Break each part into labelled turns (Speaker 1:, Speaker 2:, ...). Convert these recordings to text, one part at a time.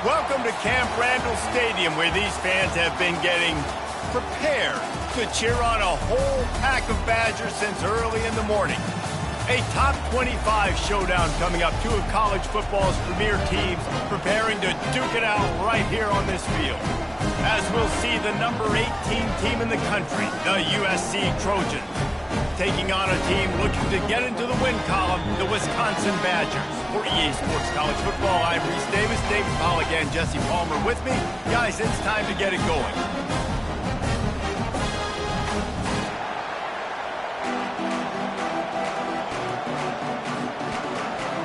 Speaker 1: Welcome to Camp Randall Stadium, where these fans have been getting prepared to cheer on a whole pack of Badgers since early in the morning. A top 25 showdown coming up. Two of college football's premier teams preparing to duke it out right here on this field. As we'll see the number 18 team in the country, the USC Trojans, taking on a team looking to get into the win column, the Wisconsin Badgers. For EA Sports College Football, I'm Reese Davis, David Pollock, and Jesse Palmer with me. Guys, it's time to get it going.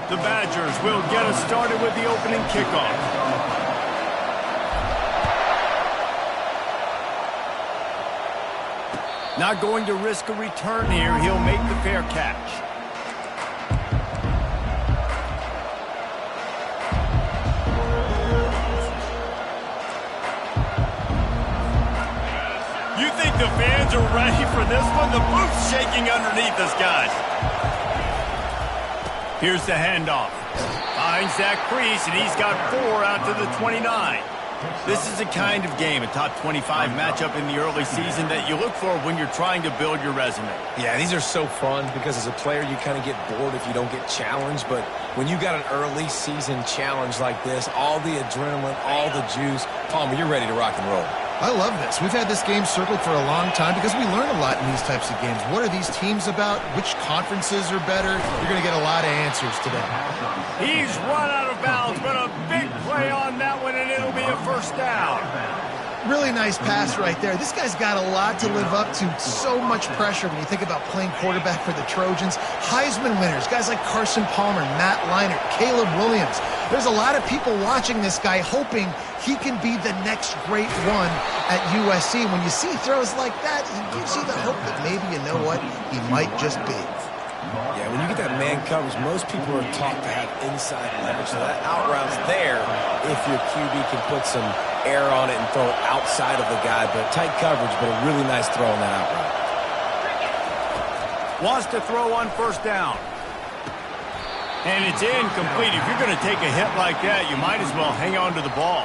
Speaker 1: The Badgers will get us started with the opening kickoff. Not going to risk a return here. He'll make the fair catch. You think the fans are ready for this one? The booth's shaking underneath us, guys. Here's the handoff. Finds that crease, and he's got 4 out to the 29. This is the kind of game, a top 25 matchup in the early season, that you look for when you're trying to build your resume.
Speaker 2: Yeah, these are so fun because as a player, you kind of get bored if you don't get challenged. But when you got an early season challenge like this, all the adrenaline, all the juice, Palmer, you're ready to rock and roll.
Speaker 3: I love this. We've had this game circled for a long time because we learn a lot in these types of games. What are these teams about? Which conferences are better? You're going to get a lot of answers today.
Speaker 1: He's run out of bounds, but a big play on that one, and it'll be a first down.
Speaker 3: Really nice pass right there. This guy's got a lot to live up to. So much pressure when you think about playing quarterback for the Trojans. Heisman winners, guys like Carson Palmer, Matt Leinart, Caleb Williams. There's a lot of people watching this guy hoping he can be the next great one at USC. When you see throws like that, it gives you the hope that maybe, you know what, he might just be.
Speaker 2: Yeah, when you get that man coverage, most people are taught to have inside leverage. So that out route's there if your QB can put some air on it and throw it outside of the guy. But tight coverage, but a really nice throw on that out route.
Speaker 1: Wants to throw on first down. And it's incomplete. If you're going to take a hit like that, you might as well hang on to the ball.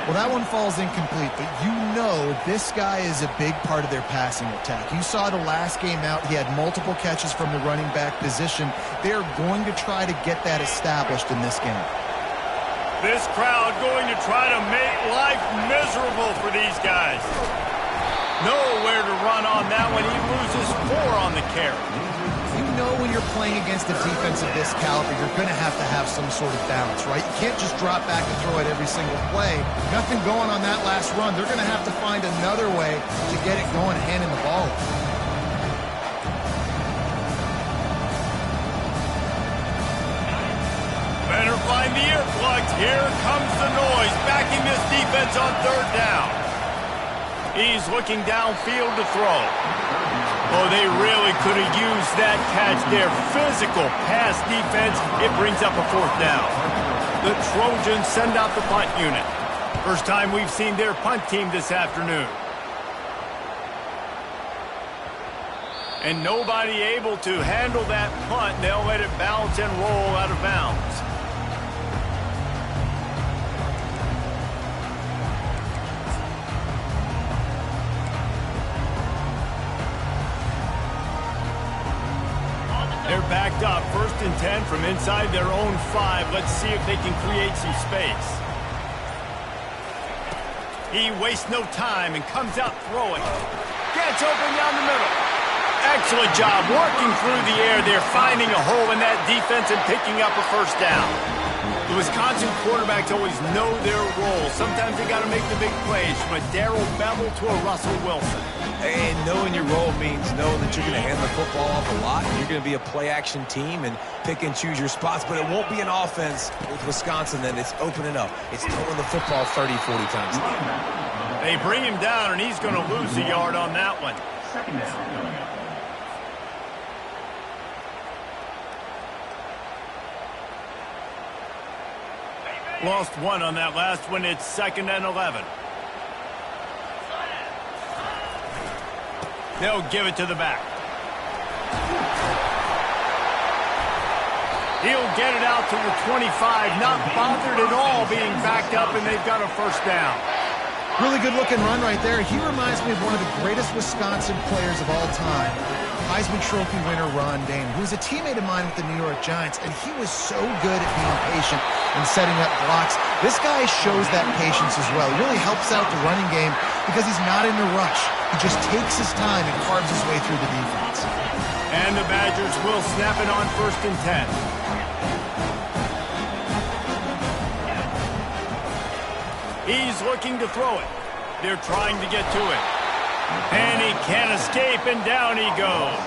Speaker 3: Well, that one falls incomplete, but you know this guy is a big part of their passing attack. You saw the last game out. He had multiple catches from the running back position. They're going to try to get that established in this game.
Speaker 1: This crowd going to try to make life miserable for these guys. Nowhere to run on that one. He loses 4 on the carry.
Speaker 3: You know when you're playing against a defense of this caliber, you're going to have some sort of balance, right? You can't just drop back and throw it every single play. Nothing going on that last run. They're going to have to find another way to get it going, handing the ball.
Speaker 1: Better find the earplugs. Here comes the noise, backing this defense on third down. He's looking downfield to throw. Oh, they really could have used that catch there. Physical pass defense. It brings up a fourth down. The Trojans send out the punt unit. First time we've seen their punt team this afternoon. And nobody able to handle that punt. They'll let it bounce and roll out of bounds. They're backed up, 1st and 10 from inside their own 5. Let's see if they can create some space. He wastes no time and comes out throwing. Gets open down the middle. Excellent job working through the air. They're finding a hole in that defense and picking up a first down. The Wisconsin quarterbacks always know their role. Sometimes they got to make the big plays, from a Darrell Bevel to a Russell Wilson.
Speaker 2: And knowing your role means knowing that you're going to hand the football off a lot. You're going to be a play-action team and pick and choose your spots. But it won't be an offense with Wisconsin then. It's opening up. It's throwing the football 30, 40 times.
Speaker 1: They bring him down, and he's going to lose a yard on that one.
Speaker 4: Second down.
Speaker 1: Lost 1 on that last one. It's 2nd and 11. They'll give it to the back. He'll get it out to the 25, not bothered at all being backed up, and they've got a first down.
Speaker 3: Really good-looking run right there. He reminds me of one of the greatest Wisconsin players of all time, Heisman Trophy winner Ron Dayne, who was a teammate of mine with the New York Giants, and he was so good at being patient and setting up blocks. This guy shows that patience as well. He really helps out the running game because he's not in a rush. He just takes his time and carves his way through the defense.
Speaker 1: And the Badgers will snap it on 1st and 10. He's looking to throw it. They're trying to get to it. And he can't escape, and down he goes.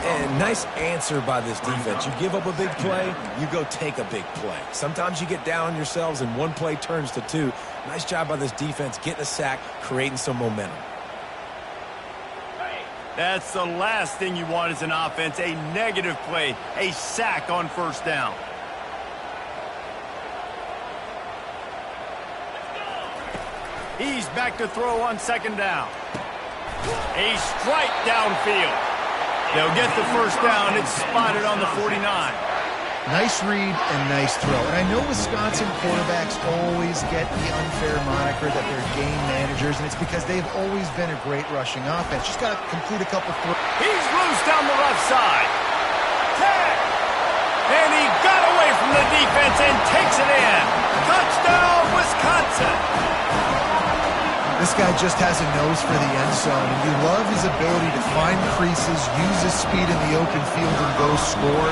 Speaker 2: And nice answer by this defense. You give up a big play, you go take a big play. Sometimes you get down on yourselves and one play turns to two. Nice job by this defense getting a sack, creating some momentum.
Speaker 1: That's the last thing you want as an offense, a negative play, a sack on 1st down. He's back to throw on 2nd down. A strike downfield. They'll get the first down. It's spotted on the 49.
Speaker 3: Nice read and nice throw. And I know Wisconsin quarterbacks always get the unfair moniker that they're game managers, and it's because they've always been a great rushing offense. Just got to complete a couple throws.
Speaker 1: He's loose down the left side. Tag! And he got away from the defense and takes it in. Touchdown, Wisconsin!
Speaker 3: This guy just has a nose for the end zone, and you love his ability to find creases, use his speed in the open field, and go score.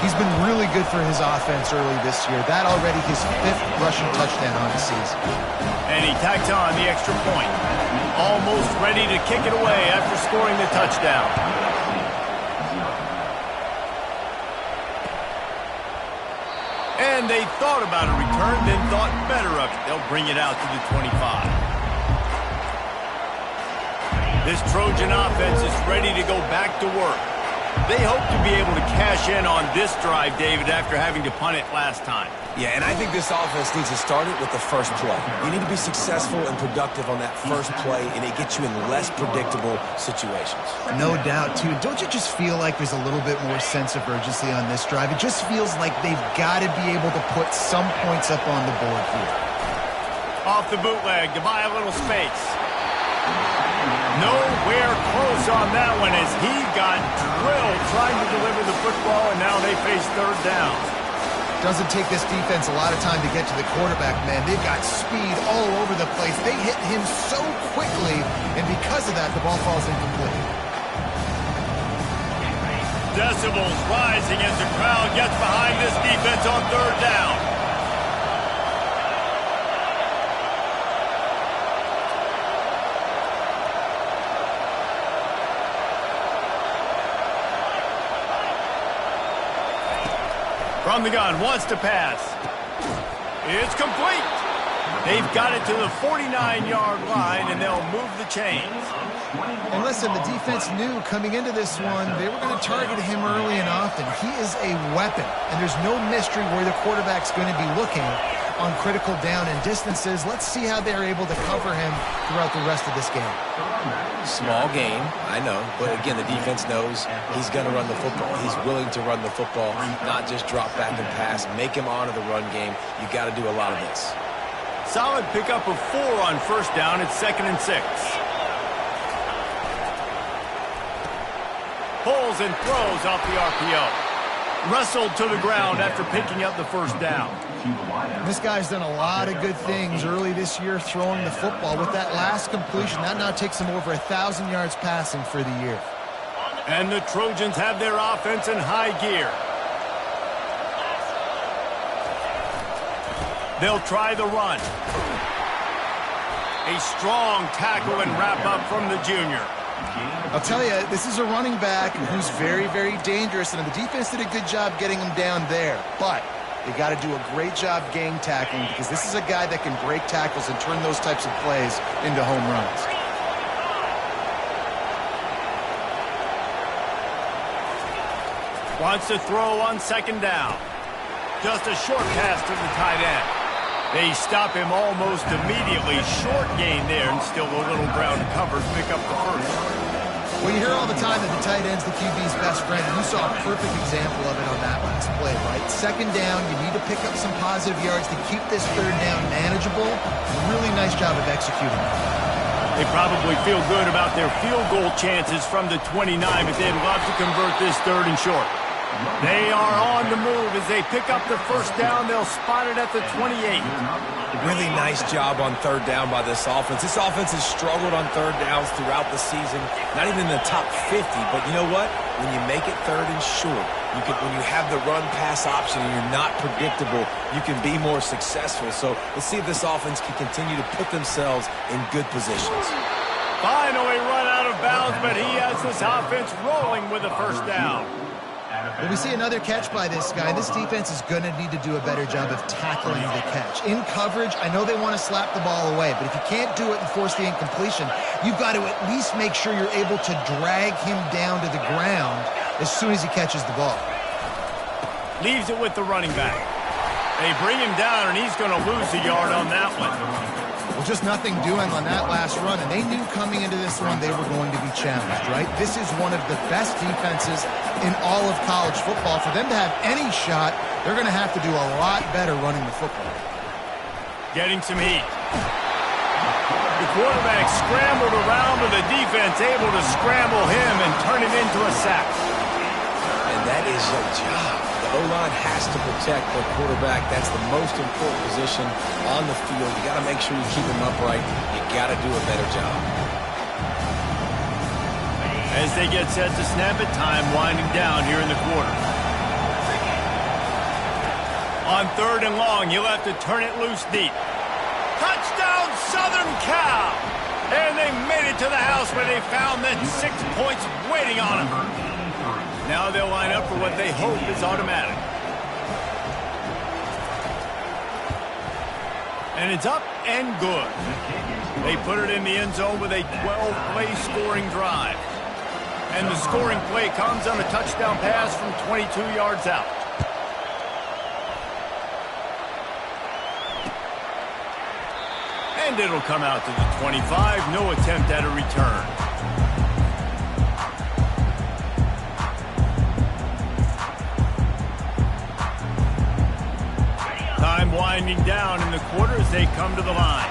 Speaker 3: He's been really good for his offense early this year. That already his 5th rushing touchdown on the season.
Speaker 1: And he tacks on the extra point. Almost ready to kick it away after scoring the touchdown. And they thought about a return, then thought better of it. They'll bring it out to the 25. This Trojan offense is ready to go back to work. They hope to be able to cash in on this drive, David, after having to punt it last time.
Speaker 2: Yeah, and I think this offense needs to start it with the first play. You need to be successful and productive on that first play, and it gets you in less predictable situations.
Speaker 3: No doubt, too. Don't you just feel like there's a little bit more sense of urgency on this drive? It just feels like they've got to be able to put some points up on the board here.
Speaker 1: Off the bootleg to buy a little space. Nowhere close on that one as he got drilled trying to deliver the football, and now they face 3rd down.
Speaker 3: Doesn't take this defense a lot of time to get to the quarterback, man. They've got speed all over the place. They hit him so quickly, and because of that, the ball falls incomplete.
Speaker 1: Decibels rising as the crowd gets behind this defense on 3rd down. From the gun, wants to pass. It's complete. They've got it to the 49-yard line, and they'll move the chains.
Speaker 3: And listen, the defense knew coming into this one, they were going to target him early and often. He is a weapon, and there's no mystery where the quarterback's going to be looking on critical down and distances. Let's see how they're able to cover him throughout the rest of this game.
Speaker 2: Small game, I know, but again, the defense knows he's going to run the football. He's willing to run the football, not just drop back and pass, make him honor the run game. You got to do a lot of this.
Speaker 1: Solid pickup of 4 on 1st down. It's 2nd and 6. Pulls and throws off the RPO. Wrestled to the ground after picking up the 1st down.
Speaker 3: This guy's done a lot of good things early this year throwing the football. With that last completion, that now takes him over 1,000 yards passing for the year.
Speaker 1: And the Trojans have their offense in high gear. They'll try the run. A strong tackle and wrap up from the junior.
Speaker 3: I'll tell you, this is a running back who's very, very dangerous, and the defense did a good job getting him down there. But they got to do a great job gang tackling because this is a guy that can break tackles and turn those types of plays into home runs.
Speaker 1: Wants to throw on 2nd down. Just a short pass to the tight end. They stop him almost immediately. Short gain there, and still a little ground covered. Pick up the 1st.
Speaker 3: Well, you hear all the time that the tight end's the QB's best friend, and you saw a perfect example of it on that last play, right? Second down, you need to pick up some positive yards to keep this third down manageable. Really nice job of executing it.
Speaker 1: They probably feel good about their field goal chances from the 29, but they'd love to convert this third and short. They are on the move as they pick up the first down. They'll spot it at the 28.
Speaker 2: Really nice job on third down by this offense. This offense has struggled on third downs throughout the season. Not even in the top 50, but you know what? When you make it third and short, when you have the run-pass option and you're not predictable, you can be more successful. So let's see if this offense can continue to put themselves in good positions.
Speaker 1: Finally run out of bounds, but he has this offense rolling with a first down.
Speaker 3: Well, we see another catch by this guy. This defense is going to need to do a better job of tackling the catch. In coverage, I know they want to slap the ball away, but if you can't do it and force the incompletion, you've got to at least make sure you're able to drag him down to the ground as soon as he catches the ball.
Speaker 1: Leaves it with the running back. They bring him down, and he's going to lose a yard on that one.
Speaker 3: Well, just nothing doing on that last run, and they knew coming into this one they were going to be challenged, right? This is one of the best defenses in all of college football. For them to have any shot, they're going to have to do a lot better running the football.
Speaker 1: Getting some heat. The quarterback scrambled around, but the defense able to scramble him and turn it into a sack.
Speaker 2: And that is your job. The O-line has to protect the quarterback. That's the most important position on the field. You got to make sure you keep him upright. You got to do a better job.
Speaker 1: As they get set to snap it, time winding down here in the quarter. On third and long, he'll have to turn it loose deep. Touchdown, Southern Cal! And they made it to the house where they found that 6 points waiting on them. Now they'll line up for what they hope is automatic. And it's up and good. They put it in the end zone with a 12-play scoring drive. And the scoring play comes on a touchdown pass from 22 yards out. And it'll come out to the 25. No attempt at a return. Time winding down in the quarter as they come to the line.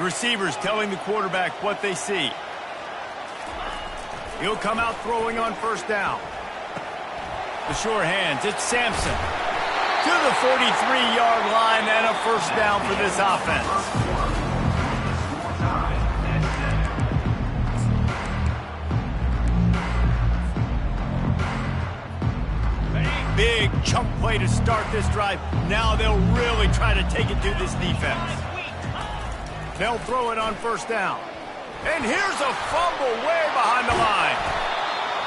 Speaker 1: Receivers telling the quarterback what they see. He'll come out throwing on first down. The sure hands, it's Sampson. To the 43-yard line and a first down for this offense. Big chunk play to start this drive. Now they'll really try to take it to this defense. They'll throw it on first down. And here's a fumble way behind the line.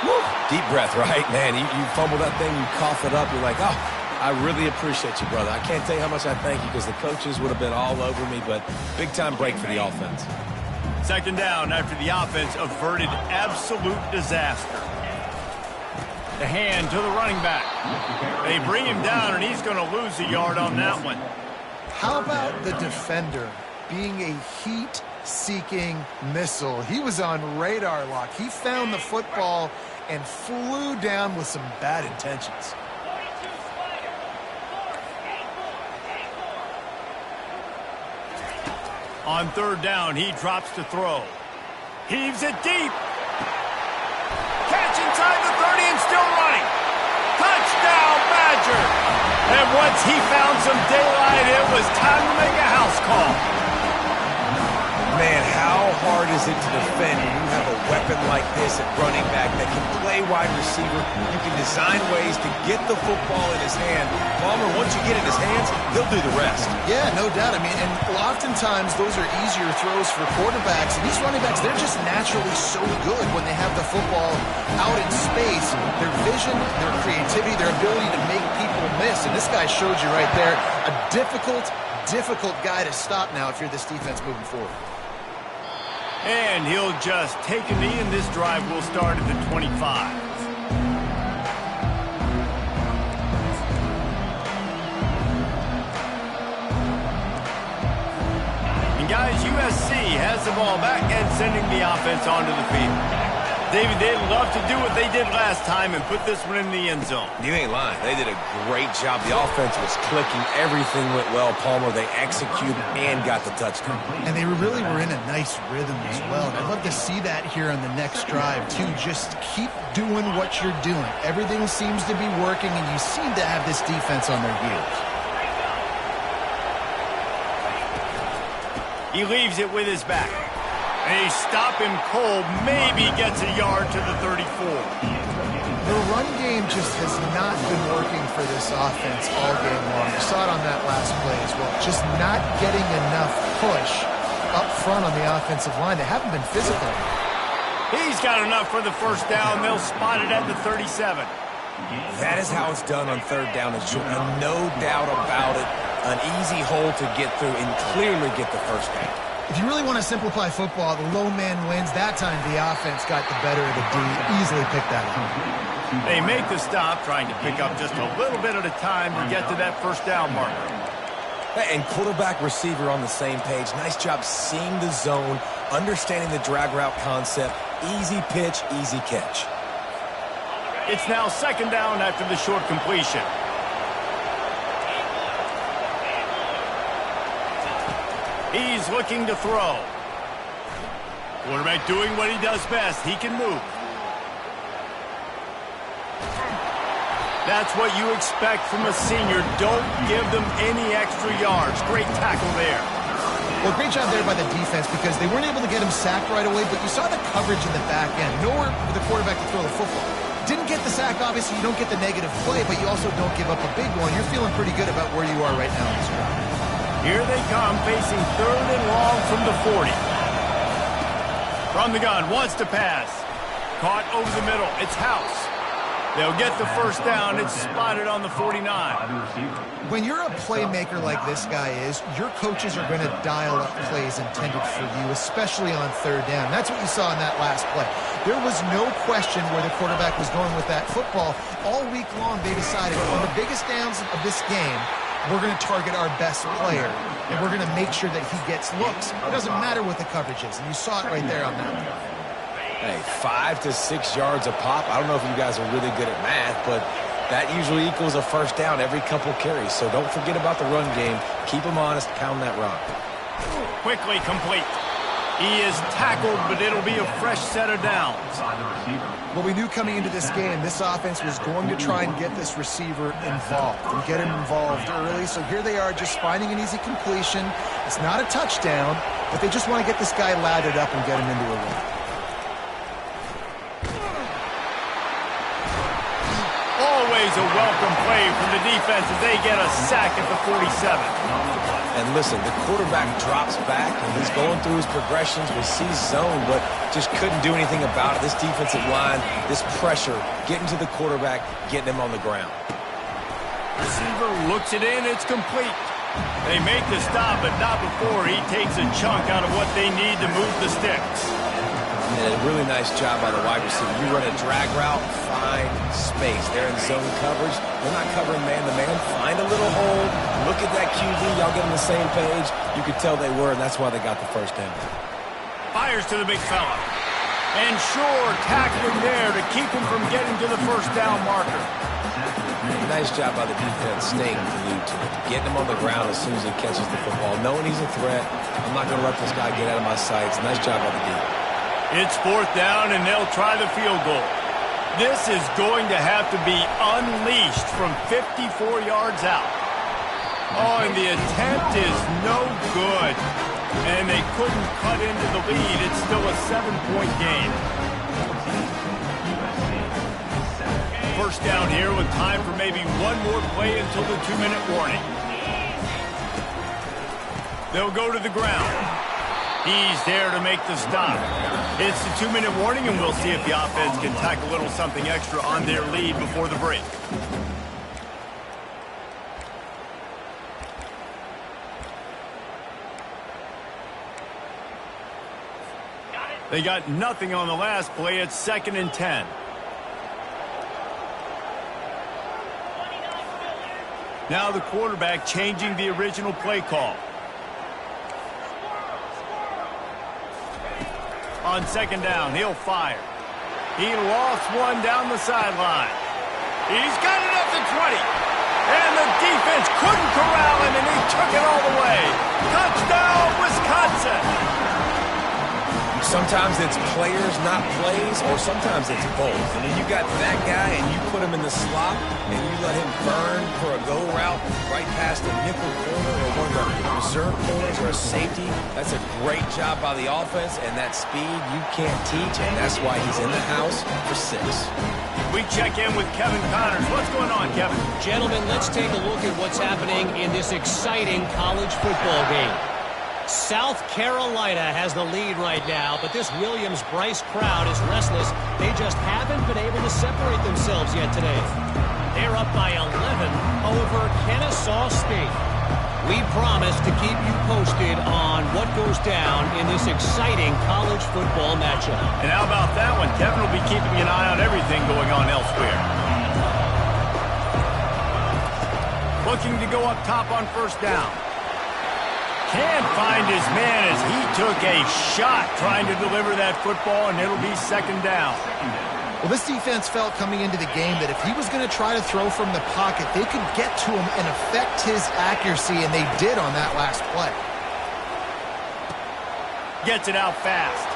Speaker 2: Woo. Deep breath, right? Man, you fumble that thing, you cough it up, you're like, oh, I really appreciate you, brother. I can't tell you how much I thank you because the coaches would have been all over me, but big-time break for the offense.
Speaker 1: Second down after the offense averted absolute disaster. The hand to the running back. They bring him down, and he's going to lose a yard on that one.
Speaker 3: How about the defender being a heat-seeking missile? He was on radar lock. He found the football and flew down with some bad intentions.
Speaker 1: On third down, he drops to throw. Heaves it deep. Catch inside the 30 and still running. Touchdown, Badger. And once he found some daylight, it was time to make a house call.
Speaker 2: Man, how hard is it to defend when you have a weapon like this at running back that can play wide receiver? You can design ways to get the football in his hand. Palmer, once you get it in his hands, he'll do the rest.
Speaker 3: Yeah, no doubt. I mean, and oftentimes those are easier throws for quarterbacks. And these running backs, they're just naturally so good when they have the football out in space. Their vision, their creativity, their ability to make people miss. And this guy showed you right there a difficult guy to stop now if you're this defense moving forward.
Speaker 1: And he'll just take a knee, and this drive will start at the 25. the ball back and sending the offense onto the field. David, they'd love to do what they did last time and put this one in the end zone.
Speaker 2: You ain't lying. They did a great job. The offense was clicking. Everything went well, Palmer. They executed and got the touchdown.
Speaker 3: And they really were in a nice rhythm as well. And I'd love to see that here on the next drive, too. Just keep doing what you're doing. Everything seems to be working, and you seem to have this defense on their heels.
Speaker 1: He leaves it with his back. They stop him cold, maybe gets a yard to the 34.
Speaker 3: The run game just has not been working for this offense all game long. You saw it on that last play as well. Just not getting enough push up front on the offensive line. They haven't been physical.
Speaker 1: He's got enough for the first down. They'll spot it at the 37.
Speaker 2: That is how it's done on third down and short. And no doubt about it, an easy hole to get through and clearly get the first down.
Speaker 3: If you really want to simplify football, the low man wins. That time the offense got the better of the D. Easily picked that up.
Speaker 1: They make the stop, trying to pick up just a little bit at a time to get to that first down marker.
Speaker 2: And quarterback receiver on the same page. Nice job seeing the zone, understanding the drag route concept. Easy pitch, easy catch.
Speaker 1: It's now second down after the short completion. He's looking to throw. Quarterback doing what he does best. He can move. That's what you expect from a senior. Don't give them any extra yards. Great tackle there.
Speaker 3: Well, great job there by the defense because they weren't able to get him sacked right away, but you saw the coverage in the back end. Nowhere for the quarterback to throw the football. Didn't get the sack, obviously. You don't get the negative play, but you also don't give up a big one. You're feeling pretty good about where you are right now in this drive.
Speaker 1: Here they come, facing third and long from the 40. From the gun, wants to pass. Caught over the middle. It's House. They'll get the first down. It's spotted on the 49.
Speaker 3: When you're a playmaker like this guy is, your coaches are going to dial up plays intended for you, especially on third down. That's what you saw in that last play. There was no question where the quarterback was going with that football. All week long, they decided on the biggest downs of this game, we're going to target our best player, and we're going to make sure that he gets looks. It doesn't matter what the coverage is, and you saw it right there on that play.
Speaker 2: Hey, 5 to 6 yards a pop. I don't know if you guys are really good at math, but that usually equals a first down every couple carries. So don't forget about the run game. Keep them honest. Pound that rock.
Speaker 1: Quickly complete. He is tackled, but it'll be a fresh set of downs.
Speaker 3: Well, we knew coming into this game, this offense was going to try and get this receiver involved and get him involved early. So here they are just finding an easy completion. It's not a touchdown, but they just want to get this guy lathered up and get him into a run.
Speaker 1: Always a welcome play from the defense as they get a sack at the 47.
Speaker 2: And listen, the quarterback drops back, and he's going through his progressions. We see zone, but just couldn't do anything about it. This defensive line, this pressure, getting to the quarterback, getting him on the ground.
Speaker 1: Receiver looks it in. It's complete. They make the stop, but not before he takes a chunk out of what they need to move the sticks.
Speaker 2: And a really nice job by the wide receiver. You run a drag route, find space. They're in zone coverage. They're not covering man-to-man. Find a little hole. Look at that QB. Y'all get on the same page. You could tell they were, and that's why they got the first down.
Speaker 1: Fires to the big fella. And sure, tackling there to keep him from getting to the first down marker.
Speaker 2: Nice job by the defense staying glued to it. Getting him on the ground as soon as he catches the football. Knowing he's a threat. I'm not going to let this guy get out of my sights. Nice job by the defense.
Speaker 1: It's fourth down, and they'll try the field goal. This is going to have to be unleashed from 54 yards out. Oh, and the attempt is no good. And they couldn't cut into the lead. It's still a 7-point game. First down here with time for maybe one more play until the 2-minute warning. They'll go to the ground. He's there to make the stop. It's the 2-minute warning, and we'll see if the offense can tack a little something extra on their lead before the break. They got nothing on the last play. It's 2nd and 10. Now the quarterback changing the original play call. On second down, he'll fire. He lost one down the sideline. He's got it up to 20. And the defense couldn't corral him, and he took it all the way. Touchdown, Wisconsin!
Speaker 2: Sometimes it's players, not plays, or sometimes it's both. And then you got that guy, and you put him in the slot, and you let him burn for a go route right past a nickel corner or one of the reserve corners or a safety. That's a great job by the offense, and that speed you can't teach, and that's why he's in the house for 6.
Speaker 1: We check in with Kevin Connors. What's going on, Kevin?
Speaker 4: Gentlemen, let's take a look at what's happening in this exciting college football game. South Carolina has the lead right now, but this Williams-Brice crowd is restless. They just haven't been able to separate themselves yet today. They're up by 11 over Kennesaw State. We promise to keep you posted on what goes down in this exciting college football matchup.
Speaker 1: And how about that one? Kevin will be keeping an eye on everything going on elsewhere. Looking to go up top on first down. Can't find his man as he took a shot trying to deliver that football, and it'll be second down.
Speaker 3: Well, this defense felt coming into the game that if he was going to try to throw from the pocket, they could get to him and affect his accuracy, and they did on that last play.
Speaker 1: Gets it out fast.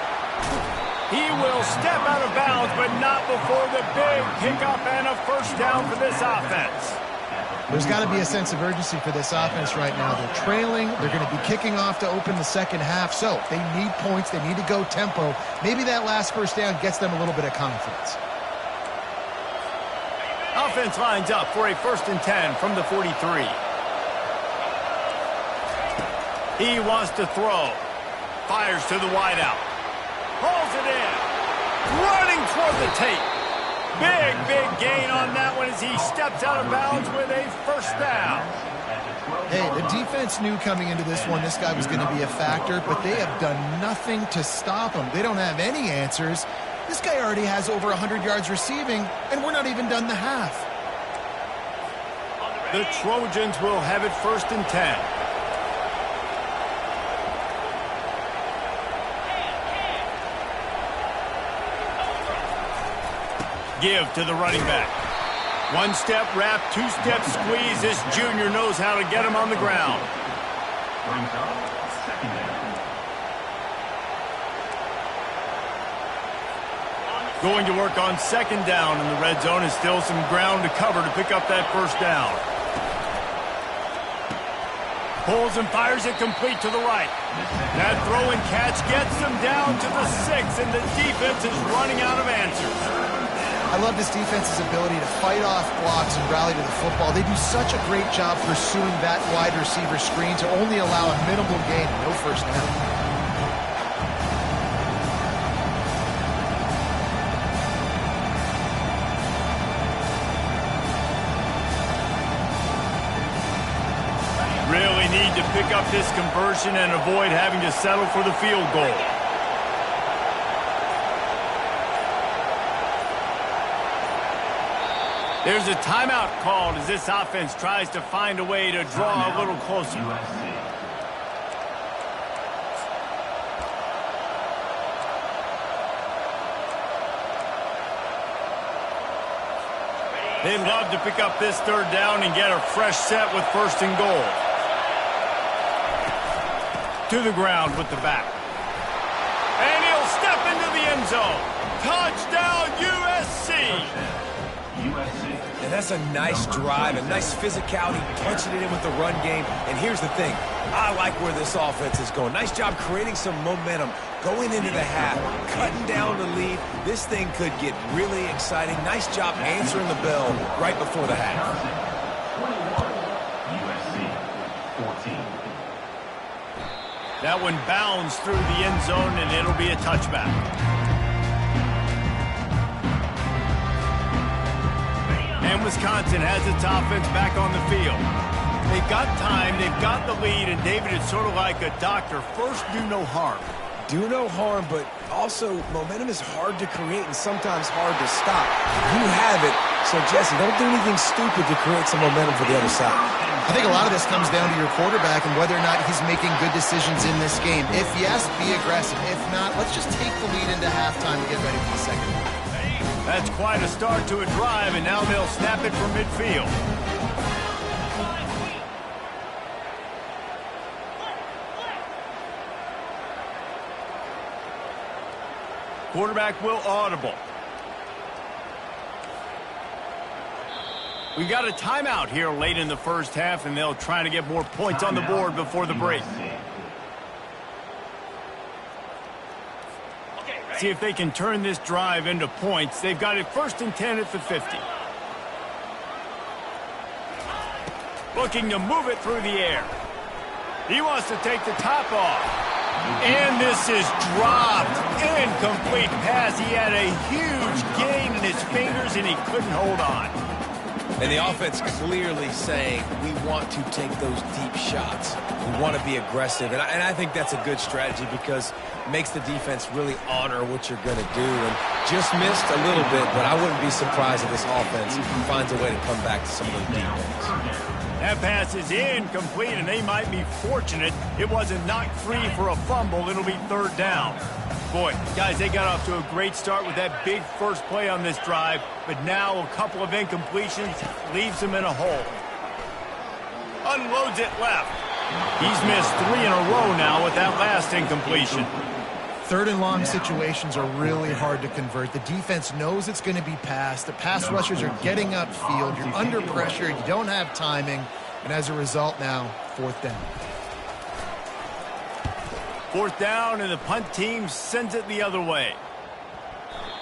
Speaker 1: He will step out of bounds, but not before the big pickup and a first down for this offense.
Speaker 3: There's got to be a sense of urgency for this offense right now. They're trailing. They're going to be kicking off to open the second half. So they need points. They need to go tempo. Maybe that last first down gets them a little bit of confidence.
Speaker 1: Offense lines up for a 1st and 10 from the 43. He wants to throw. Fires to the wideout. Pulls it in. Running toward the tape. Big gain on that one as he steps out of bounds with a first down.
Speaker 3: Hey, the defense knew coming into this one this guy was going to be a factor, but they have done nothing to stop him. They don't have any answers. This guy already has over 100 yards receiving, and we're not even done the half.
Speaker 1: The Trojans will have it 1st and 10. Give to the running back. 1-step wrap, 2-step squeeze. This junior knows how to get him on the ground. Going to work on second down in the red zone, and still some ground to cover to pick up that first down. Pulls and fires it complete to the right. That throw and catch gets them down to the 6, and the defense is running out of answers.
Speaker 3: I love this defense's ability to fight off blocks and rally to the football. They do such a great job pursuing that wide receiver screen to only allow a minimal gain, no first down.
Speaker 1: Really need to pick up this conversion and avoid having to settle for the field goal. There's a timeout called as this offense tries to find a way to draw a little closer. They'd love to pick up this third down and get a fresh set with 1st and goal. To the ground with the back. And he'll step into the end zone. Touchdown, USC!
Speaker 2: And that's a nice drive, a nice physicality, punching it in with the run game. And here's the thing. I like where this offense is going. Nice job creating some momentum, going into the half, cutting down the lead. This thing could get really exciting. Nice job answering the bell right before the half.
Speaker 1: That one bounds through the end zone, and it'll be a touchback. And Wisconsin has its offense back on the field. They've got time, they've got the lead, and David, it's sort of like a doctor. First, do no harm.
Speaker 2: do no harm, but also momentum is hard to create and sometimes hard to stop. You have it, so Jesse, don't do anything stupid to create some momentum for the other side.
Speaker 3: I think a lot of this comes down to your quarterback and whether or not he's making good decisions in this game. If yes, be aggressive. If not, let's just take the lead into halftime and get ready for the second half.
Speaker 1: That's quite a start to a drive, and now they'll snap it from midfield. Quarterback will audible. We got a timeout here late in the first half, and they'll try to get more points on the board before the break. See if they can turn this drive into points. They've got it 1st and 10 at the 50. Looking to move it through the air. He wants to take the top off. And this is dropped. Incomplete pass. He had a huge gain in his fingers, and he couldn't hold on.
Speaker 2: And the offense clearly saying, we want to take those deep shots. We want to be aggressive. And I think that's a good strategy because it makes the defense really honor what you're going to do. And just missed a little bit, but I wouldn't be surprised if this offense finds a way to come back to some of those deep ones.
Speaker 1: That pass is incomplete, and they might be fortunate it wasn't knocked free for a fumble. It'll be 3rd down. Boy, guys, they got off to a great start with that big first play on this drive, but now a couple of incompletions leaves them in a hole. Unloads it left. He's missed 3 in a row now with that last incompletion.
Speaker 3: 3rd and long situations are really hard to convert. The defense knows it's going to be passed. The pass rushers are getting upfield. You're under pressure. You don't have timing. And as a result now, 4th down.
Speaker 1: 4th down, and the punt team sends it the other way.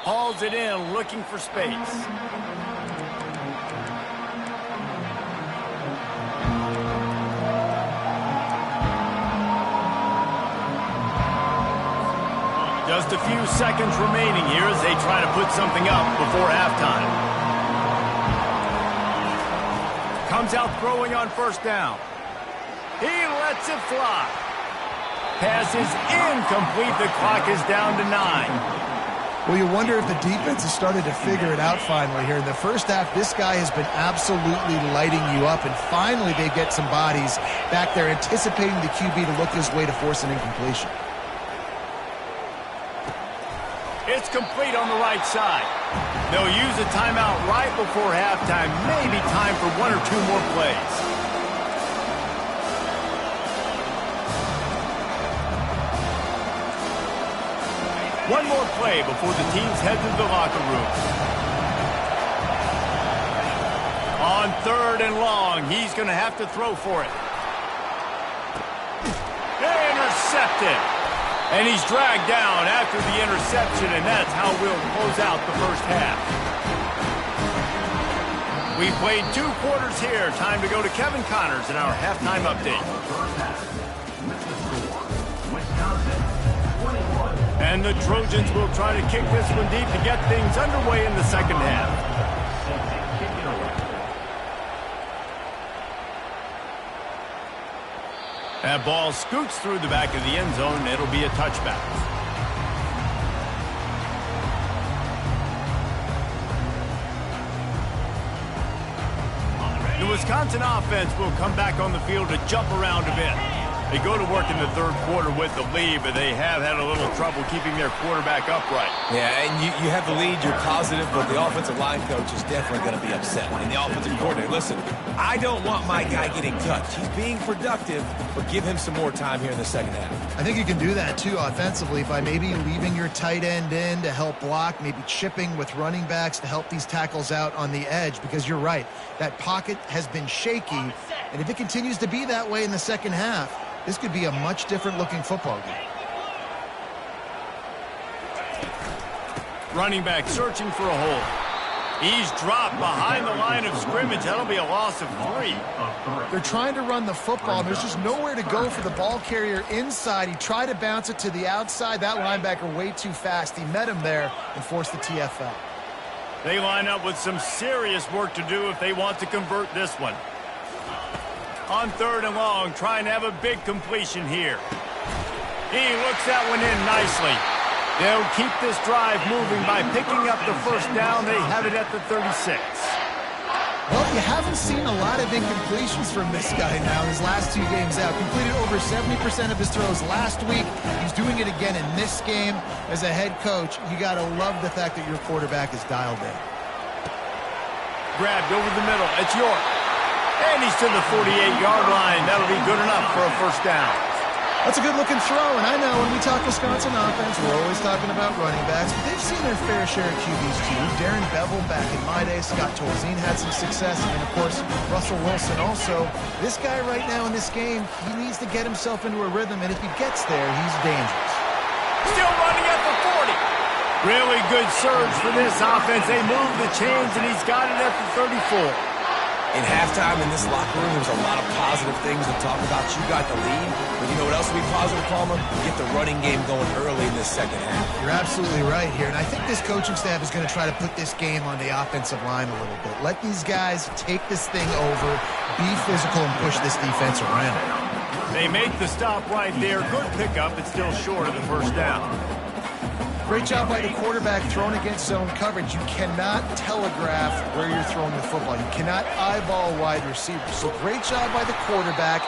Speaker 1: Hauls it in, looking for space. Just a few seconds remaining here as they try to put something up before halftime. Comes out throwing on 1st down. He lets it fly. Pass is incomplete. The clock is down to 9.
Speaker 3: Well, you wonder if the defense has started to figure it out finally here. In the first half, this guy has been absolutely lighting you up, and finally they get some bodies back there anticipating the QB to look his way to force an incompletion.
Speaker 1: It's complete on the right side. They'll use a timeout right before halftime. Maybe time for 1 or 2 more plays. One more play before the teams head to the locker room. On 3rd and long, he's going to have to throw for it. Intercepted. And he's dragged down after the interception, and that's how we'll close out the first half. We played 2 quarters here. Time to go to Kevin Connors in our halftime update. And the Trojans will try to kick this one deep to get things underway in the second half. That ball scoots through the back of the end zone, and it'll be a touchback. The Wisconsin offense will come back on the field to jump around a bit. They go to work in the 3rd quarter with the lead, but they have had a little trouble keeping their quarterback upright.
Speaker 2: Yeah, and you have the lead, you're positive, but the offensive line coach is definitely going to be upset. And the offensive coordinator, listen, I don't want my guy getting touched. He's being productive, but give him some more time here in the second half.
Speaker 3: I think you can do that, too, offensively, by maybe leaving your tight end in to help block, maybe chipping with running backs to help these tackles out on the edge, because you're right, that pocket has been shaky, and if it continues to be that way in the second half, this could be a much different looking football game.
Speaker 1: Running back searching for a hole. He's dropped behind the line of scrimmage. That'll be a loss of 3.
Speaker 3: They're trying to run the football, and there's just nowhere to go for the ball carrier inside. He tried to bounce it to the outside. That linebacker way too fast. He met him there and forced the TFL.
Speaker 1: They line up with some serious work to do if they want to convert this one. On 3rd and long, trying to have a big completion here. He looks that one in nicely. They'll keep this drive moving by picking up the first down. They have it at the 36.
Speaker 3: Well, you haven't seen a lot of incompletions from this guy now his last 2 games out. Completed over 70% of his throws last week. He's doing it again in this game. As a head coach, you got to love the fact that your quarterback is dialed in.
Speaker 1: Grabbed over the middle. It's York. And he's to the 48-yard line. That'll be good enough for a first down.
Speaker 3: That's a good-looking throw, and I know when we talk Wisconsin offense, we're always talking about running backs, but they've seen their fair share of QBs too. Darren Bevel back in my day, Scott Tolzien had some success, and of course, Russell Wilson also. This guy right now in this game, he needs to get himself into a rhythm, and if he gets there, he's dangerous.
Speaker 1: Still running at the 40. Really good surge for this offense. They move the chains, and he's got it at the 34.
Speaker 2: In halftime in this locker room, there was a lot of positive things to talk about. You got the lead, but you know what else will be positive, Palmer? Get the running game going early in this second half.
Speaker 3: You're absolutely right here, and I think this coaching staff is going to try to put this game on the offensive line a little bit. Let these guys take this thing over, be physical, and push this defense around.
Speaker 1: They make the stop right there. Good pickup, but still short of the first down.
Speaker 3: Great job by the quarterback throwing against zone coverage. You cannot telegraph where you're throwing the football. You cannot eyeball wide receivers. So great job by the quarterback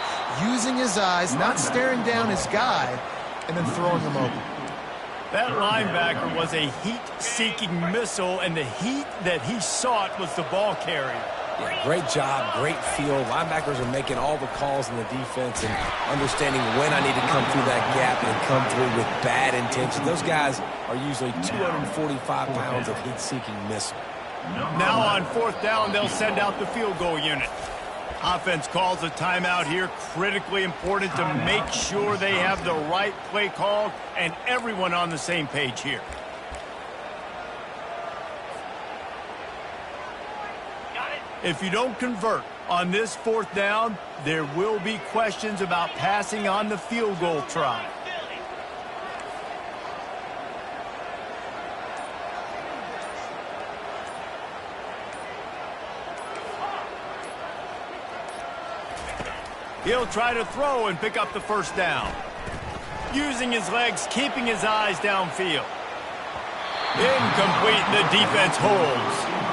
Speaker 3: using his eyes, not staring down his guy, and then throwing him open.
Speaker 1: That linebacker was a heat-seeking missile, and the heat that he sought was the ball carrier.
Speaker 2: Yeah, great job, great feel. Linebackers are making all the calls in the defense and understanding when I need to come through that gap and come through with bad intention. Those guys are usually 245 pounds of heat-seeking missile.
Speaker 1: Now on fourth down, they'll send out the field goal unit. Offense calls a timeout here. Critically important to make sure they have the right play called and everyone on the same page here. If you don't convert on this fourth down, there will be questions about passing on the field goal try. He'll try to throw and pick up the first down. Using his legs, keeping his eyes downfield. Incomplete, the defense holds.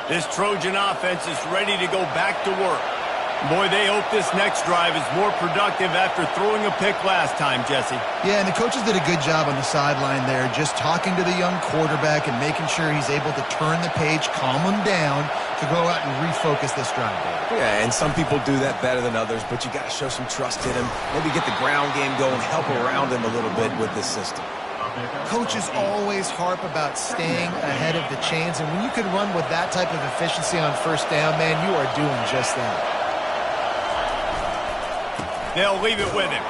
Speaker 1: This Trojan offense is ready to go back to work. Boy, they hope this next drive is more productive after throwing a pick last time, Jesse.
Speaker 3: Yeah, and the coaches did a good job on the sideline there, just talking to the young quarterback and making sure he's able to turn the page, calm him down, to go out and refocus this drive.
Speaker 2: Yeah, and some people do that better than others, but you got to show some trust in him. Maybe get the ground game going, help around him a little bit with this system.
Speaker 3: Coaches always harp about staying ahead of the chains, and when you can run with that type of efficiency on first down, man, you are doing just that.
Speaker 1: They'll leave it with him.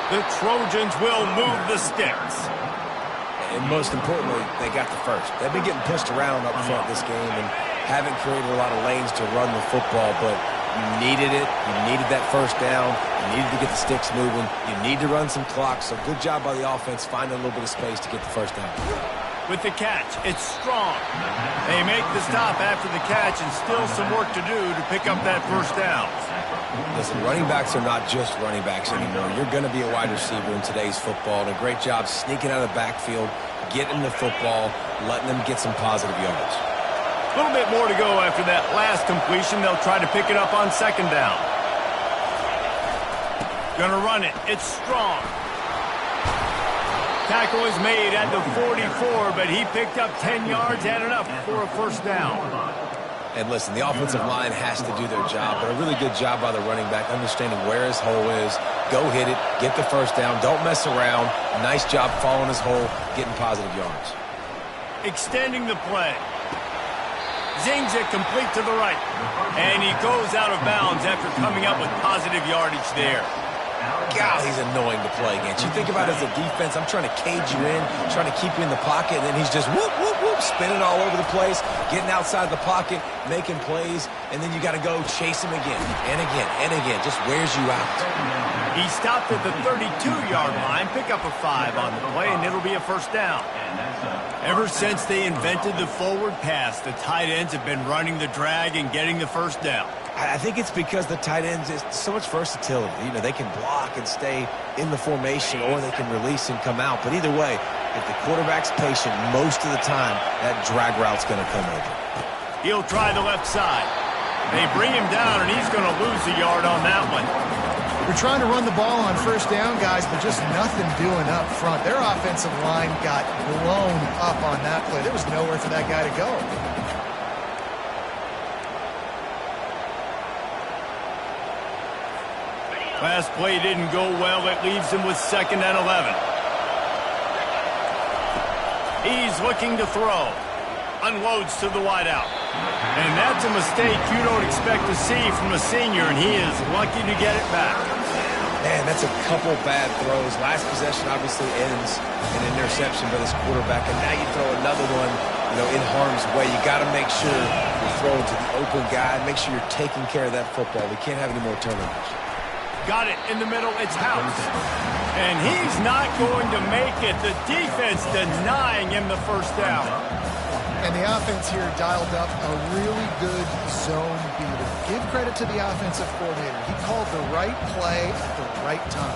Speaker 1: The Trojans will move the sticks.
Speaker 2: And most importantly, they got the first. They've been getting pushed around up front this game and haven't created a lot of lanes to run the football, but you needed it. You needed that first down. You needed to get the sticks moving. You need to run some clock, so good job by the offense finding a little bit of space to get the first down.
Speaker 1: With the catch, it's Strong. They make the stop after the catch and still some work to do to pick up that first down.
Speaker 2: Listen, running backs are not just running backs anymore. You're going to be a wide receiver in today's football, and a great job sneaking out of the backfield, getting the football, letting them get some positive yards.
Speaker 1: A little bit more to go after that last completion. They'll try to pick it up on second down. Gonna run it. It's Strong. Tackle is made at the 44, but he picked up 10 yards and enough for a first down.
Speaker 2: And listen, the offensive line has to do their job, but a really good job by the running back, understanding where his hole is. Go hit it, get the first down, don't mess around. Nice job following his hole, getting positive yards.
Speaker 1: Extending the play. Zings it complete to the right. And he goes out of bounds after coming up with positive yardage there.
Speaker 2: God, he's annoying to play against. You think about it as a defense, I'm trying to cage you in, trying to keep you in the pocket, and then he's just whoop, whoop, whoop, spinning all over the place, getting outside the pocket, making plays, and then you got to go chase him again and again and again. Just wears you out.
Speaker 1: He stopped at the 32-yard line, pick up a 5 on the play, and it'll be a first down. Ever since they invented the forward pass, the tight ends have been running the drag and getting the first down.
Speaker 2: I think it's because the tight ends is so much versatility. You know, they can block and stay in the formation, or they can release and come out. But either way, if the quarterback's patient, most of the time, that drag route's going to come open.
Speaker 1: He'll try the left side. They bring him down, and he's going to lose a yard on that one.
Speaker 3: We're trying to run the ball on first down, guys, but just nothing doing up front. Their offensive line got blown up on that play. There was nowhere for that guy to go.
Speaker 1: Last play didn't go well. It leaves him with 2nd and 11. He's looking to throw. Unloads to the wideout. And that's a mistake you don't expect to see from a senior, and he is lucky to get it back.
Speaker 2: Man, that's a couple bad throws. Last possession obviously ends in an interception by this quarterback, and now you throw another one, in harm's way. You got to make sure you're throwing to the open guy. Make sure you're taking care of that football. We can't have any more turnovers.
Speaker 1: Got it in the middle. It's House. And he's not going to make it. The defense denying him the first down.
Speaker 3: And the offense here dialed up a really good zone beater. Give credit to the offensive coordinator. He called the right play at the right time.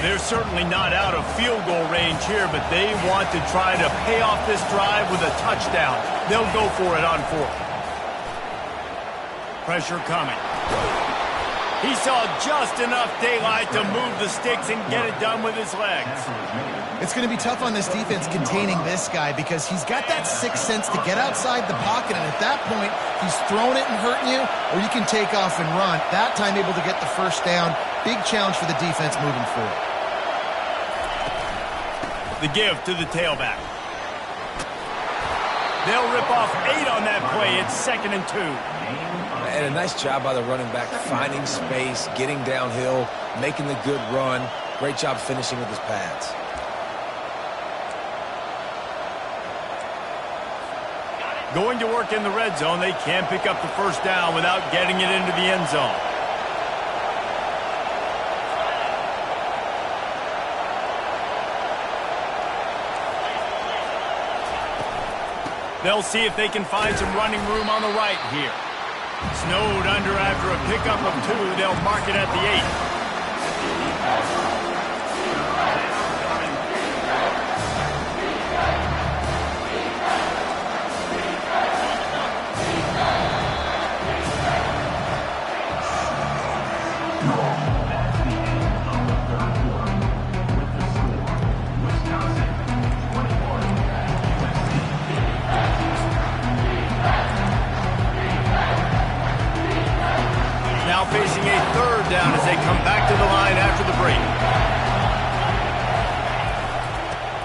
Speaker 1: They're certainly not out of field goal range here, but they want to try to pay off this drive with a touchdown. They'll go for it on 4th. Pressure coming. He saw just enough daylight to move the sticks and get it done with his legs.
Speaker 3: It's going to be tough on this defense containing this guy because he's got that sixth sense to get outside the pocket, and at that point, he's throwing it and hurting you, or you can take off and run. That time able to get the first down. Big challenge for the defense moving forward.
Speaker 1: The give to the tailback. They'll rip off 8 on that play. It's 2nd and 2.
Speaker 2: And a nice job by the running back, finding space, getting downhill, making the good run. Great job finishing with his pads.
Speaker 1: Going to work in the red zone. They can't pick up the first down without getting it into the end zone. They'll see if they can find some running room on the right here. Snowed under after a pickup of 2. They'll mark it at the 8. Now facing a 3rd down as they come back to the line after the break.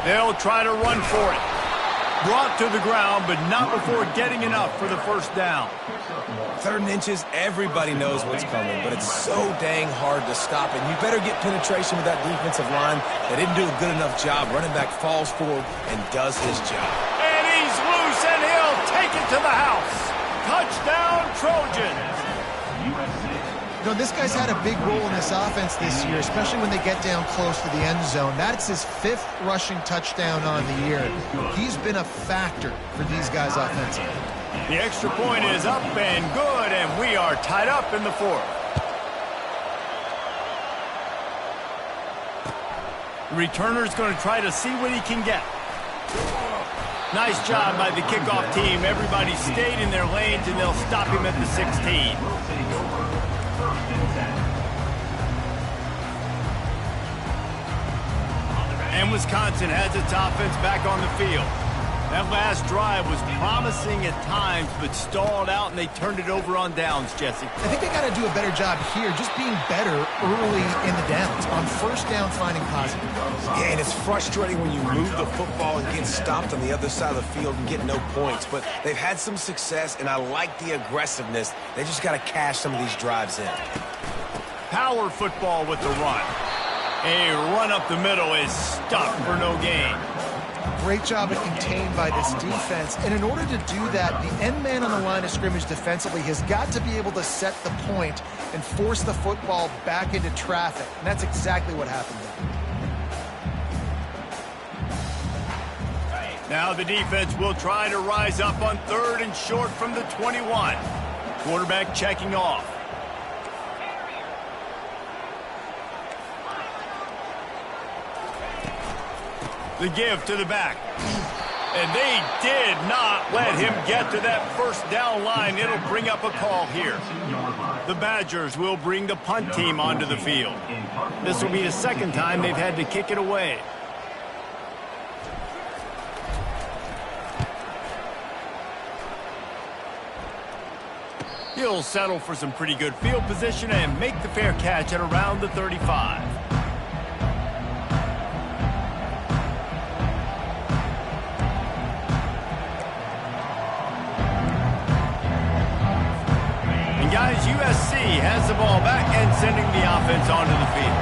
Speaker 1: They'll try to run for it. Brought to the ground, but not before getting enough for the first down.
Speaker 2: 3rd and inches, everybody knows what's coming, but it's so dang hard to stop it. You better get penetration with that defensive line. They didn't do a good enough job. Running back falls forward and does his job.
Speaker 1: And he's loose, and he'll take it to the house. Touchdown, Trojans.
Speaker 3: This guy's had a big role in this offense this year, especially when they get down close to the end zone. That's his 5th rushing touchdown on the year. He's been a factor for these guys offensively.
Speaker 1: The extra point is up and good, and we are tied up in the 4th. The returner's going to try to see what he can get. Nice job by the kickoff team. Everybody stayed in their lanes, and they'll stop him at the 16. And Wisconsin has its offense back on the field. That last drive was promising at times, but stalled out, and they turned it over on downs, Jesse.
Speaker 3: I think they got to do a better job here, just being better early in the downs. On first down, finding positive.
Speaker 2: Yeah, and it's frustrating when you move the football and get stopped on the other side of the field and get no points. But they've had some success, and I like the aggressiveness. They just got to cash some of these drives in.
Speaker 1: Power football with the run. A run up the middle is stuck for no gain.
Speaker 3: Great job at contained by this defense. And in order to do that, the end man on the line of scrimmage defensively has got to be able to set the point and force the football back into traffic. And that's exactly what happened there.
Speaker 1: Now the defense will try to rise up on 3rd and short from the 21. Quarterback checking off. The give to the back. And they did not let him get to that first down line. It'll bring up a call here. The Badgers will bring the punt team onto the field. This will be the second time they've had to kick it away. He'll settle for some pretty good field position and make the fair catch at around the 35. Guys, USC has the ball back and sending the offense onto the field.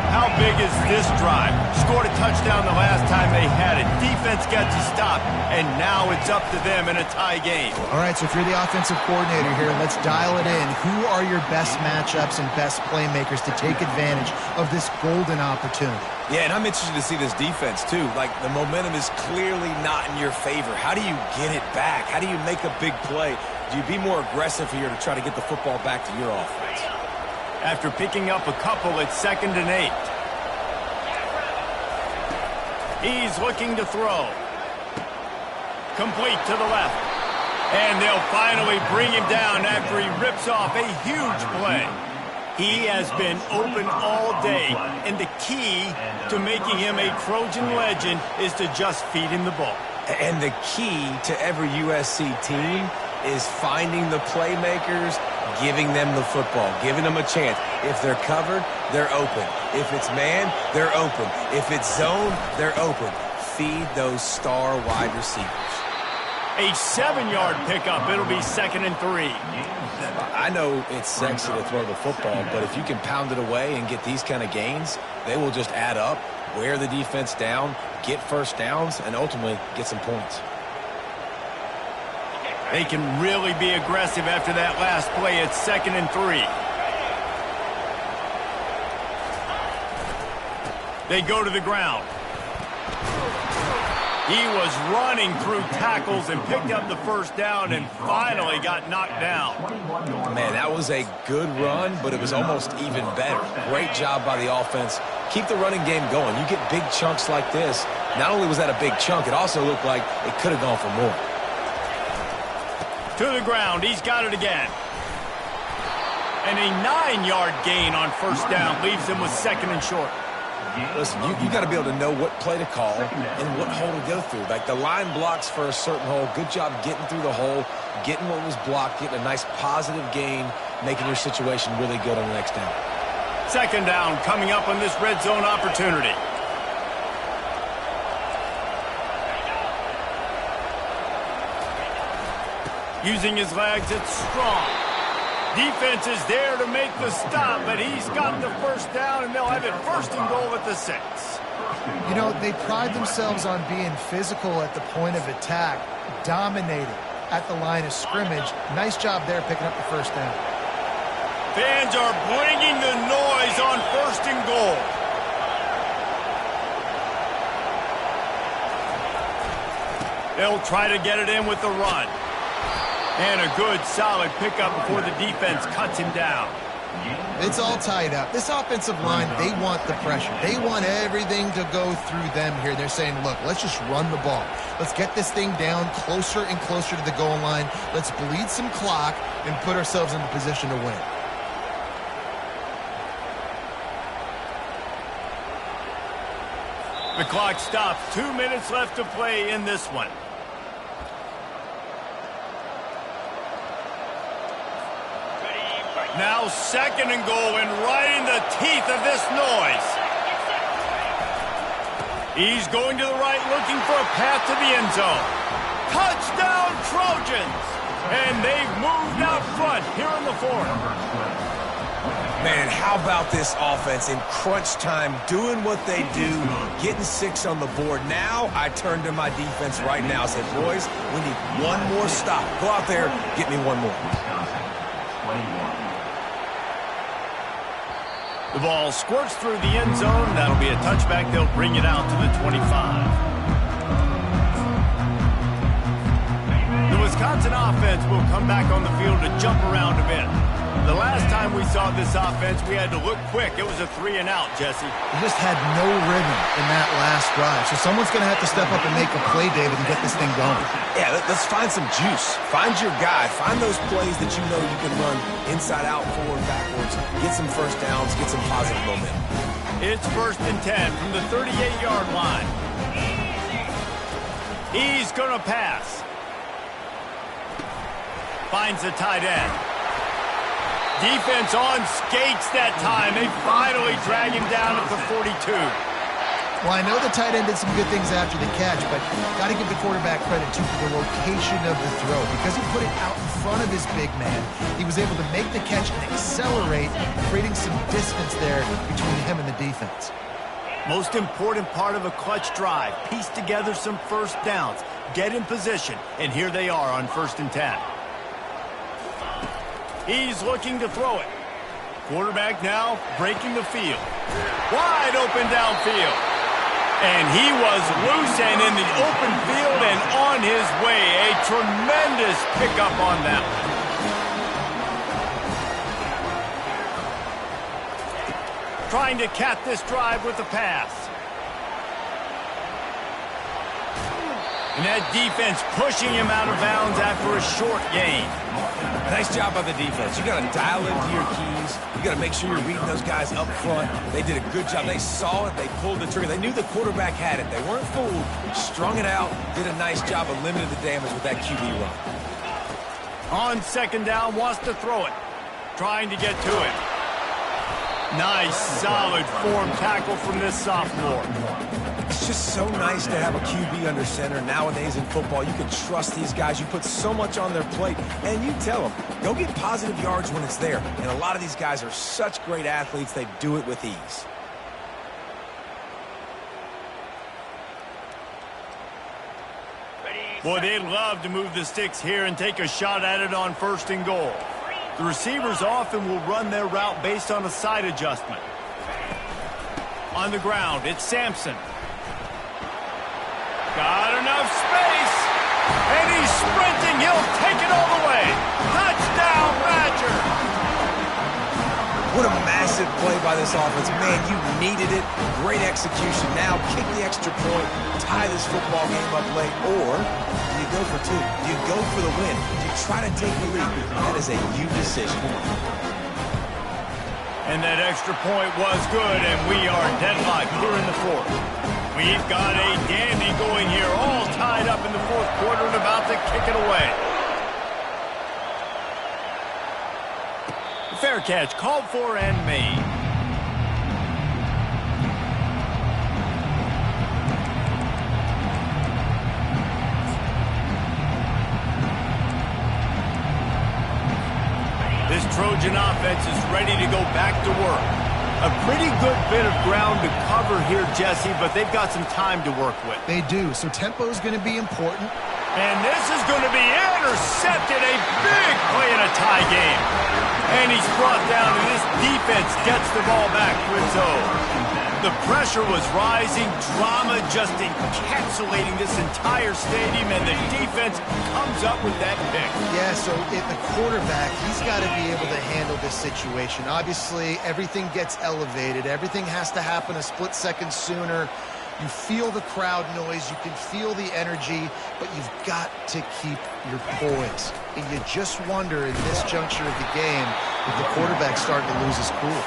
Speaker 1: How big is this drive? Scored a touchdown the last time they had it. Defense got to stop, and now it's up to them in a tie game.
Speaker 3: All right, so if you're the offensive coordinator here, let's dial it in. Who are your best matchups and best playmakers to take advantage of this golden opportunity?
Speaker 2: Yeah, and I'm interested to see this defense, too. Like, the momentum is clearly not in your favor. How do you get it back? How do you make a big play? Do you be more aggressive here to try to get the football back to your offense?
Speaker 1: After picking up a couple, it's 2nd and 8. He's looking to throw. Complete to the left. And they'll finally bring him down after he rips off a huge play. He has been open all day, and the key to making him a Trojan legend is to just feed him the ball.
Speaker 2: And the key to every USC team is finding the playmakers, giving them the football, giving them a chance. If they're covered, they're open. If it's man, they're open. If it's zone, they're open. Feed those star wide receivers.
Speaker 1: A 7-yard pickup. It'll be 2nd and 3.
Speaker 2: I know it's sexy to throw the football, but if you can pound it away and get these kind of gains, they will just add up, wear the defense down, get first downs, and ultimately get some points.
Speaker 1: They can really be aggressive after that last play. It's 2nd and 3. They go to the ground. He was running through tackles and picked up the first down and finally got knocked down.
Speaker 2: Man, that was a good run, but it was almost even better. Great job by the offense. Keep the running game going. You get big chunks like this. Not only was that a big chunk, it also looked like it could have gone for more.
Speaker 1: To the ground. He's got it again. And a 9-yard gain on first down leaves him with 2nd and short.
Speaker 2: Listen, you got to be able to know what play to call and what hole to go through. Like, the line blocks for a certain hole. Good job getting through the hole, getting what was blocked, getting a nice positive gain, making your situation really good on the next down.
Speaker 1: 2nd down coming up on this red zone opportunity. Using his legs, it's strong. Defense is there to make the stop, but he's got the first down, and they'll have it 1st and goal at the 6.
Speaker 3: You know, they pride themselves on being physical at the point of attack, dominating at the line of scrimmage. Nice job there picking up the first down.
Speaker 1: Fans are bringing the noise on 1st and goal. They'll try to get it in with the run. And a good, solid pickup before the defense cuts him down.
Speaker 3: It's all tied up. This offensive line, they want the pressure. They want everything to go through them here. They're saying, look, let's just run the ball. Let's get this thing down closer and closer to the goal line. Let's bleed some clock and put ourselves in the position to win.
Speaker 1: The clock stops. 2 minutes left to play in this one. Now 2nd and goal, and right in the teeth of this noise. He's going to the right, looking for a path to the end zone. Touchdown, Trojans! And they've moved out front here in the 4th.
Speaker 2: Man, how about this offense in crunch time, doing what they do, getting 6 on the board. Now I turn to my defense right now and say, boys, we need one more stop. Go out there, get me one more.
Speaker 1: The ball squirts through the end zone. That'll be a touchback. They'll bring it out to the 25. The Wisconsin offense will come back on the field to jump around a bit. The last time we saw this offense, we had to look quick. It was a 3-and-out, Jesse.
Speaker 3: They just had no rhythm in that last drive. So someone's going to have to step up and make a play, David, and get this thing going.
Speaker 2: Yeah, let's find some juice. Find your guy. Find those plays that you know you can run inside out, forward, backwards. Get some first downs. Get some positive momentum.
Speaker 1: It's 1st and 10 from the 38-yard line. He's going to pass. Finds the tight end. Defense on skates that time. They finally drag him down at the 42.
Speaker 3: Well, I know the tight end did some good things after the catch, but got to give the quarterback credit, too, for the location of the throw. Because he put it out in front of his big man, he was able to make the catch and accelerate, creating some distance there between him and the defense.
Speaker 1: Most important part of a clutch drive. Piece together some first downs. Get in position. And here they are on 1st and 10. He's looking to throw it. Quarterback now breaking the field. Wide open downfield. And he was loose and in the open field and on his way. A tremendous pickup on that one. Trying to cap this drive with a pass. And that defense pushing him out of bounds after a short gain.
Speaker 2: Nice job by the defense. You got to dial into your keys. You got to make sure you're reading those guys up front. They did a good job. They saw it. They pulled the trigger. They knew the quarterback had it. They weren't fooled. Strung it out. Did a nice job of limiting the damage with that QB run.
Speaker 1: On 2nd down, wants to throw it. Trying to get to it. Nice, solid form tackle from this sophomore.
Speaker 2: It's just so nice to have a QB under center. Nowadays in football, you can trust these guys. You put so much on their plate, and you tell them, go get positive yards when it's there. And a lot of these guys are such great athletes, they do it with ease.
Speaker 1: Boy, they'd love to move the sticks here and take a shot at it on 1st and goal. The receivers often will run their route based on a side adjustment. On the ground, it's Sampson. Got enough space. And he's sprinting. He'll take it all the way. Touchdown, Badger.
Speaker 2: What a massive play by this offense. Man, you needed it. Great execution. Now kick the extra point, tie this football game up late, or do you go for 2? Do you go for the win? Do you try to take the lead? That is a you decision.
Speaker 1: And that extra point was good, and we are deadlocked here in the 4th. We've got a dandy going here, all tied up in the 4th quarter and about to kick it away. Fair catch, called for and made. This Trojan offense is ready to go back to work. A pretty good bit of ground to cover here, Jesse, but they've got some time to work with.
Speaker 3: They do, so tempo is going to be important.
Speaker 1: And this is going to be intercepted. A big play in a tie game. And he's brought down, and this defense gets the ball back to its own. The pressure was rising, drama just encapsulating this entire stadium, and the defense comes up with that pick.
Speaker 3: Yeah, so the quarterback, he's got to be able to handle this situation. Obviously, everything gets elevated. Everything has to happen a split second sooner. You feel the crowd noise, you can feel the energy, but you've got to keep your poise. And you just wonder in this juncture of the game if the quarterback's starting to lose his cool.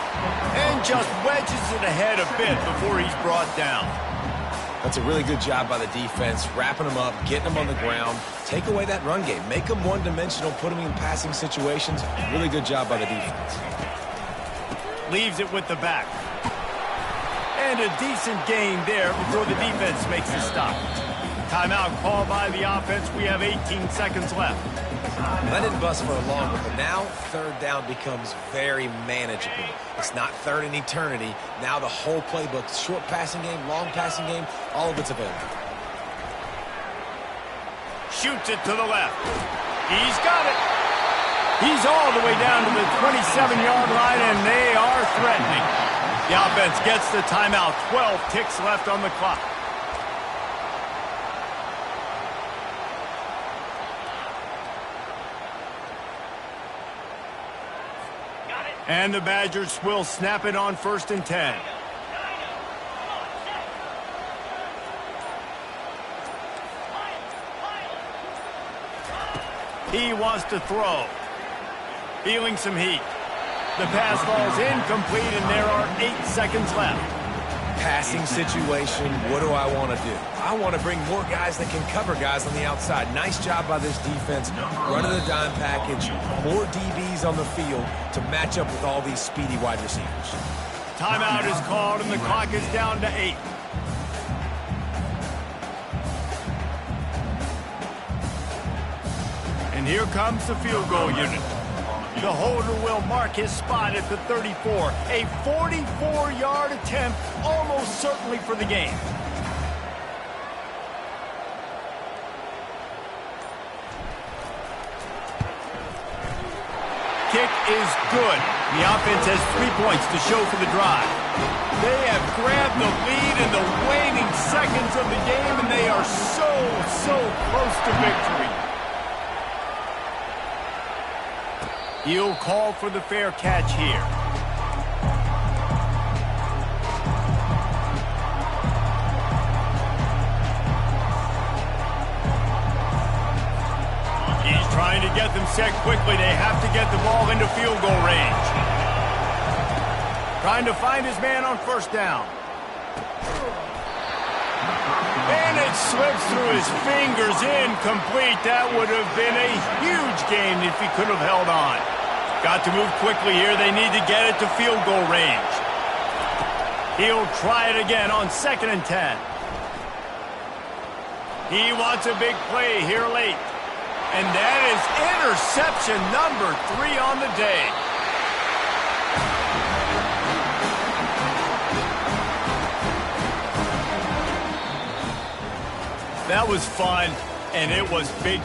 Speaker 1: And just wedges it ahead a bit before he's brought down.
Speaker 2: That's a really good job by the defense, wrapping them up, getting them on the ground. Take away that run game. Make them one-dimensional, put them in passing situations. Really good job by the defense.
Speaker 1: Leaves it with the back. And a decent gain there before the defense makes the stop. Timeout called by the offense. We have 18 seconds left.
Speaker 2: That didn't bust for a long one, but now third down becomes very manageable. It's not third in eternity. Now the whole playbook, short passing game, long passing game, all of it's available.
Speaker 1: Shoots it to the left. He's got it. He's all the way down to the 27-yard line, and they are threatening. The offense gets the timeout. 12 ticks left on the clock. And the Badgers will snap it on 1st and 10. He wants to throw. Feeling some heat. The pass falls incomplete, and there are 8 seconds left.
Speaker 2: Passing situation, what do I want to do? I want to bring more guys that can cover guys on the outside. Nice job by this defense, running the dime package, more DBs on the field to match up with all these speedy wide receivers.
Speaker 1: Timeout is called, and the clock is down to 8. And here comes the field goal unit. The holder will mark his spot at the 34. A 44-yard attempt, almost certainly for the game. Kick is good. The offense has 3 points to show for the drive. They have grabbed the lead in the waning seconds of the game, and they are so close to victory. He'll call for the fair catch here. He's trying to get them set quickly. They have to get the ball into field goal range. Trying to find his man on 1st down. And it slips through his fingers, incomplete. That would have been a huge gain if he could have held on. Got to move quickly here. They need to get it to field goal range. He'll try it again on 2nd and 10. He wants a big play here late. And that is interception number 3 on the day. That was fun, and it was big.